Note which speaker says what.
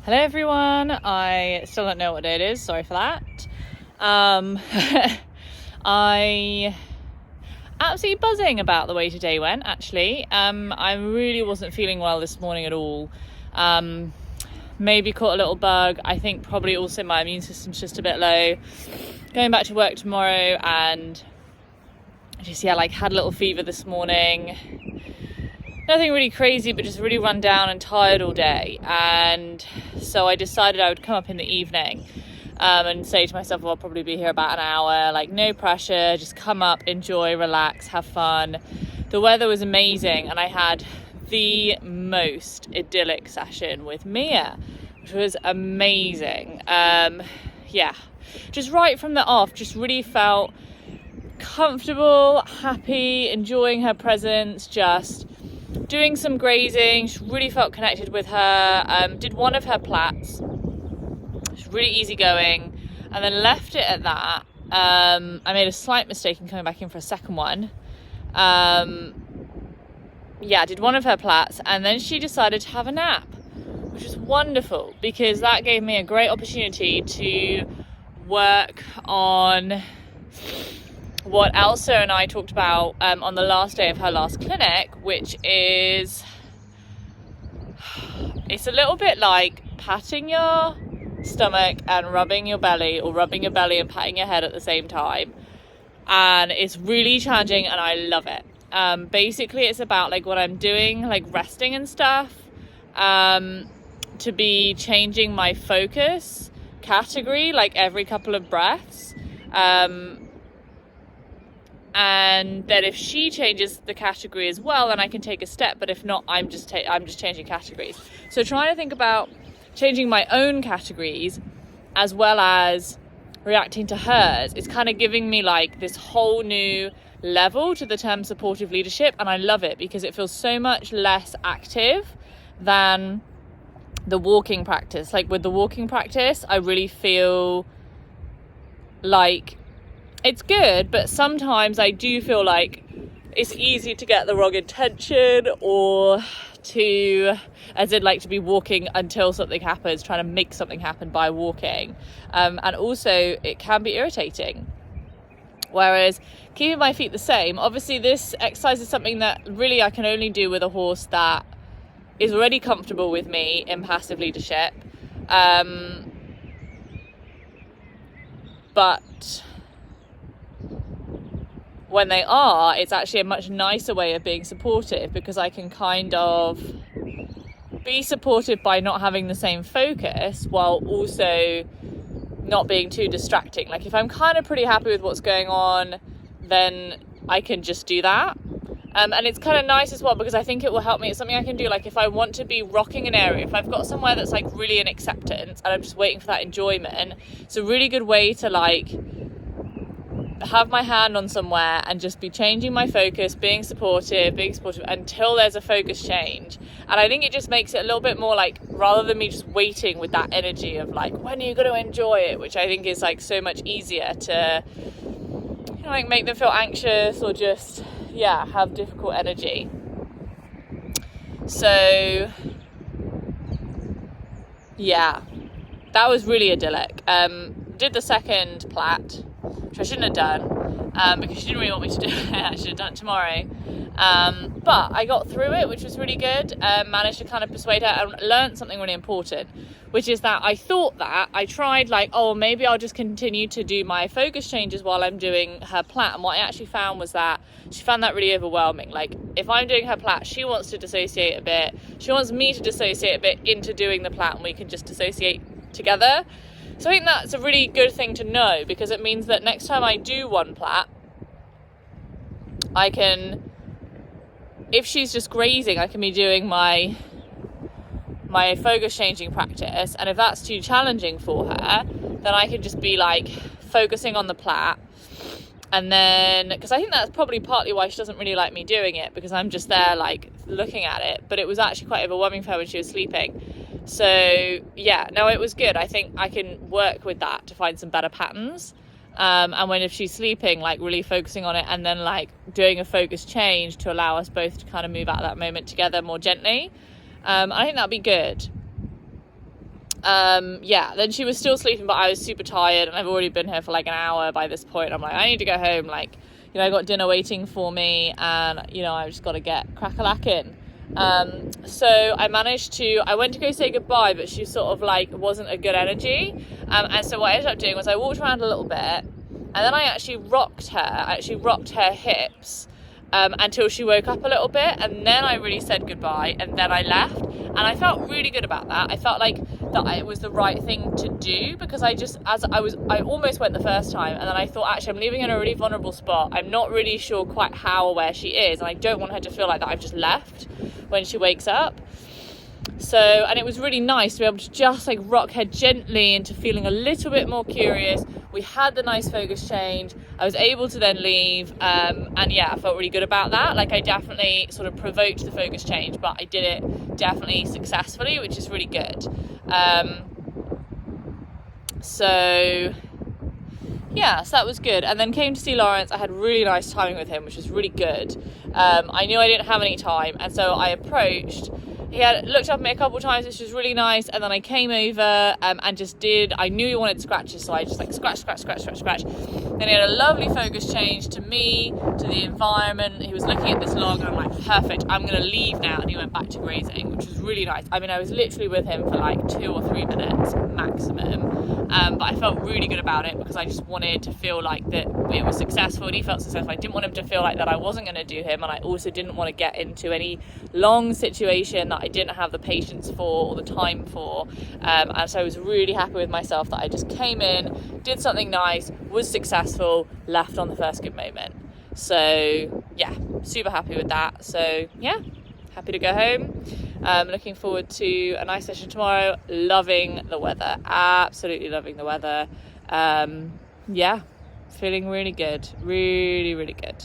Speaker 1: Hello everyone, I still don't know what day it is, sorry for that. I absolutely buzzing about the way today went, actually. I really wasn't feeling well this morning at all. Maybe caught a little bug. I think probably also my immune system's just a bit low. Going back to work tomorrow and just, had a little fever this morning. Nothing really crazy, but just really run down and tired all day. And so I decided I would come up in the evening and say to myself, well, I'll probably be here about an hour, no pressure, just come up, enjoy, relax, have fun. The weather was amazing and I had the most idyllic session with Mia, which was amazing. Just right from the off, just really felt comfortable, happy, enjoying her presence, just doing some grazing. She really felt connected with her. Did one of her plaits. It's really easy going, and then left it at that. I made a slight mistake in coming back in for a second one. Did one of her plaits, and then she decided to have a nap, which was wonderful because that gave me a great opportunity to work on what Elsa and I talked about on the last day of her last clinic, which is, it's a little bit like patting your stomach and rubbing your belly, or rubbing your belly and patting your head at the same time. And it's really challenging and I love it. Basically it's about what I'm doing, resting and stuff, to be changing my focus category every couple of breaths. And then if she changes the category as well, then I can take a step. But if not, I'm just changing categories. So trying to think about changing my own categories as well as reacting to hers, it's kind of giving me this whole new level to the term supportive leadership. And I love it because it feels so much less active than the walking practice. With the walking practice, I really feel it's good, but sometimes I do feel it's easy to get the wrong intention, or to be walking until something happens, trying to make something happen by walking. And also it can be irritating. Whereas keeping my feet the same, obviously this exercise is something that really I can only do with a horse that is already comfortable with me in passive leadership. But when they are, it's actually a much nicer way of being supportive, because I can kind of be supportive by not having the same focus while also not being too distracting. If I'm kind of pretty happy with what's going on, then I can just do that. And it's kind of nice as well because I think it will help me. It's something I can do if I want to be rocking an area, if I've got somewhere that's really in acceptance and I'm just waiting for that enjoyment, it's a really good way to have my hand on somewhere and just be changing my focus, being supportive until there's a focus change. And I think it just makes it a little bit more rather than me just waiting with that energy of when are you going to enjoy it, which I think is so much easier to make them feel anxious or just have difficult energy. So that was really idyllic. Did the second plait, which I shouldn't have done because she didn't really want me to do it. I should have done it tomorrow. But I got through it, which was really good. Managed to kind of persuade her and learned something really important, which is that I thought that I tried maybe I'll just continue to do my focus changes while I'm doing her plait. And what I actually found was that she found that really overwhelming. If I'm doing her plait, she wants to dissociate a bit. She wants me to dissociate a bit into doing the plait, and we can just dissociate together. So I think that's a really good thing to know, because it means that next time I do one plait, I can, if she's just grazing, I can be doing my focus changing practice. And if that's too challenging for her, then I can just be focusing on the plait. And then, because I think that's probably partly why she doesn't really like me doing it, because I'm just there looking at it. But it was actually quite overwhelming for her when she was sleeping. So it was good. I think I can work with that to find some better patterns. And if she's sleeping, really focusing on it, and then doing a focus change to allow us both to kind of move out of that moment together more gently. I think that'd be good. Yeah, then she was still sleeping, but I was super tired, and I've already been here for like an hour by this point. I'm like, I need to go home. Like, you know, I got dinner waiting for me, and, you know, I've just got to get crack-a-lacking. So I went to go say goodbye, but she sort of like wasn't a good energy. And so what I ended up doing was I walked around a little bit, and then I actually rocked her hips until she woke up a little bit, and then I really said goodbye, and then I left. And I felt really good about that. I felt like that it was the right thing to do, because I almost went the first time, and then I thought, actually, I'm leaving her in a really vulnerable spot. I'm not really sure quite how or where she is, and I don't want her to feel like that I've just left when she wakes up. So, and it was really nice to be able to just like rock her gently into feeling a little bit more curious. We had the nice focus change. I was able to then leave, and yeah, I felt really good about that. Like, I definitely sort of provoked the focus change, but I did it definitely successfully, which is really good. So yeah, so that was good. And then came to see Lawrence. I had really nice timing with him, which was really good. I knew I didn't have any time, and so I approached. He had looked up at me a couple of times, which was really nice, and then I came over and I knew he wanted scratches, so I just like scratch. Then he had a lovely focus change to me, to the environment. He was looking at this log, and I'm like, perfect, I'm going to leave now. And he went back to grazing, which was really nice. I mean, I was literally with him for like 2 or 3 minutes maximum, but I felt really good about it, because I just wanted to feel like that it was successful, and he felt successful. I didn't want him to feel like that I wasn't going to do him, and I also didn't want to get into any long situation that I didn't have the patience for or the time for, and so I was really happy with myself that I just came in, did something nice, was successful, left on the first good moment. So yeah, super happy with that. So yeah, happy to go home. Looking forward to a nice session tomorrow. Loving the weather, absolutely loving the weather. Yeah, feeling really good, really good.